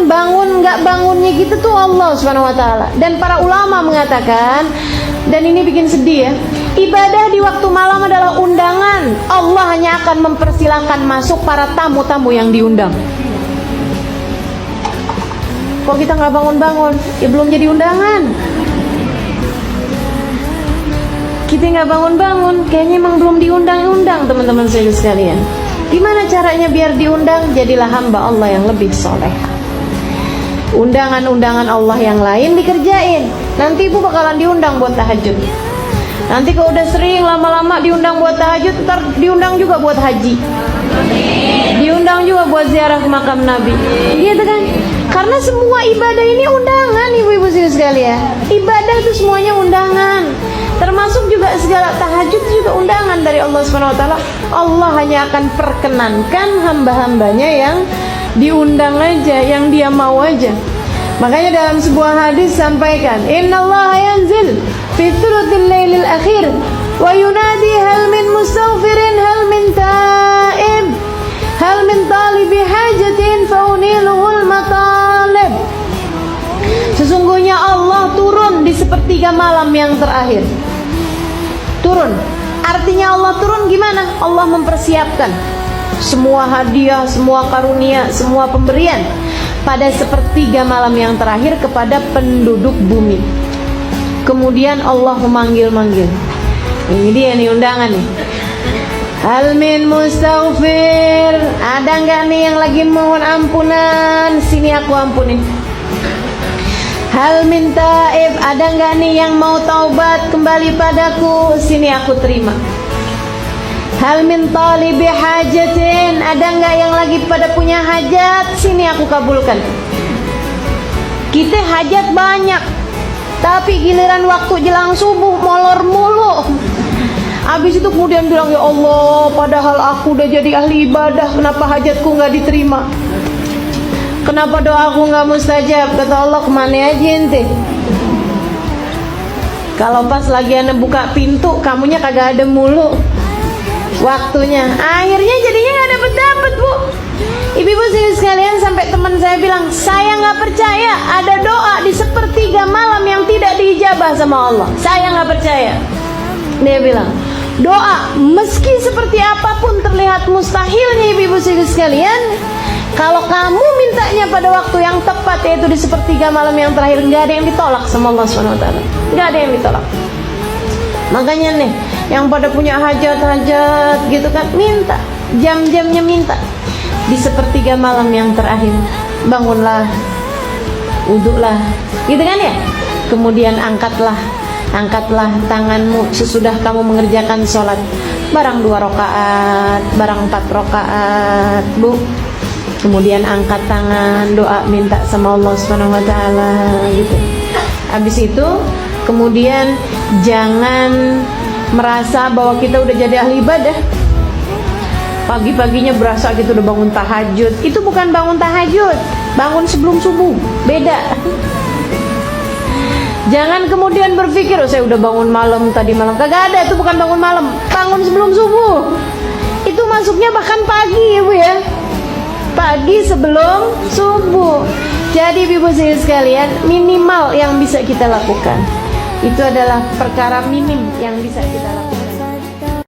nentuin bangun nggak bangunnya gitu tuh Allah Subhanahu wa taala. Dan para ulama mengatakan, dan ini bikin sedih ya, ibadah di waktu malam adalah undangan. Allah hanya akan mempersilahkan masuk para tamu-tamu yang diundang. Kok kita nggak bangun-bangun? Ya belum jadi undangan. Kita nggak bangun-bangun, kayaknya emang belum diundang-undang, teman-teman saya sekalian. Gimana caranya biar diundang? Jadilah hamba Allah yang lebih soleha. Undangan-undangan Allah yang lain dikerjain. Nanti ibu bakalan diundang buat tahajud. Nanti kalau udah sering lama-lama diundang buat tahajud, ntar diundang juga buat haji, diundang juga buat ziarah ke makam Nabi, gitu kan? Karena semua ibadah ini undangan, ibu-ibu sekalian. Ibadah itu semuanya undangan. Termasuk juga segala tahajud juga undangan dari Allah Subhanahu wa taala. Allah hanya akan perkenankan hamba-hambanya yang diundang aja, yang dia mau aja. Makanya dalam sebuah hadis sampaikan, innallaha yanzil fi thuluthil lailil akhir wa yunadi hal min mustaghfirin hal min taib hal min talibi hajatin fauniluhul matalib. Sesungguhnya Allah turun di sepertiga malam yang terakhir. Turun, artinya Allah turun gimana? Allah mempersiapkan semua hadiah, semua karunia, semua pemberian pada sepertiga malam yang terakhir kepada penduduk bumi. Kemudian Allah memanggil-manggil. Ini dia nih undangan nih. Hal min mustaghfir, ada nggak nih yang lagi mohon ampunan? Sini aku ampunin. Hal min taib, ada nggak nih yang mau taubat kembali padaku? Sini aku terima. Hal min talibi hajatin, ada nggak yang lagi pada punya hajat? Sini aku kabulkan. Kita hajat banyak, tapi giliran waktu jelang subuh molor mulu. Habis itu kemudian bilang, ya Allah, padahal aku udah jadi ahli ibadah, kenapa hajatku nggak diterima? Kenapa doaku nggak mustajab? Kata Allah, kemana aja ente? Kalau pas lagi anda buka pintu, kamunya kagak ada mulu waktunya. Akhirnya jadinya nggak dapet bu. Ibu-ibu sekalian, sampai teman saya bilang, saya nggak percaya ada doa di sepertiga malam yang tidak diijabah sama Allah. Saya nggak percaya. Dia bilang, doa meski seperti apapun terlihat mustahilnya, ibu-ibu sekalian, kalau kamu mintanya pada waktu yang tepat, yaitu di sepertiga malam yang terakhir, nggak ada yang ditolak sama Allah SWT. Nggak ada yang ditolak. Makanya nih, yang pada punya hajat-hajat gitu kan, minta, jam-jamnya minta. Di sepertiga malam yang terakhir, bangunlah, wudulah, gitu kan ya. Kemudian angkatlah tanganmu sesudah kamu mengerjakan sholat. Barang 2 rakaat, barang 4 rakaat, bu. Kemudian angkat tangan, doa, minta sama Allah Subhanahu wa taala gitu. Habis itu kemudian jangan merasa bahwa kita udah jadi ahli ibadah. Pagi-paginya berasa gitu udah bangun tahajud. Itu bukan bangun tahajud, bangun sebelum subuh, beda. Jangan kemudian berpikir, oh saya udah bangun malam tadi malam. Kagak ada, itu bukan bangun malam, bangun sebelum subuh. Itu masuknya bahkan pagi ya bu ya, pagi sebelum subuh. Jadi ibu sekalian, minimal yang bisa kita lakukan itu adalah perkara minim yang bisa kita lakukan.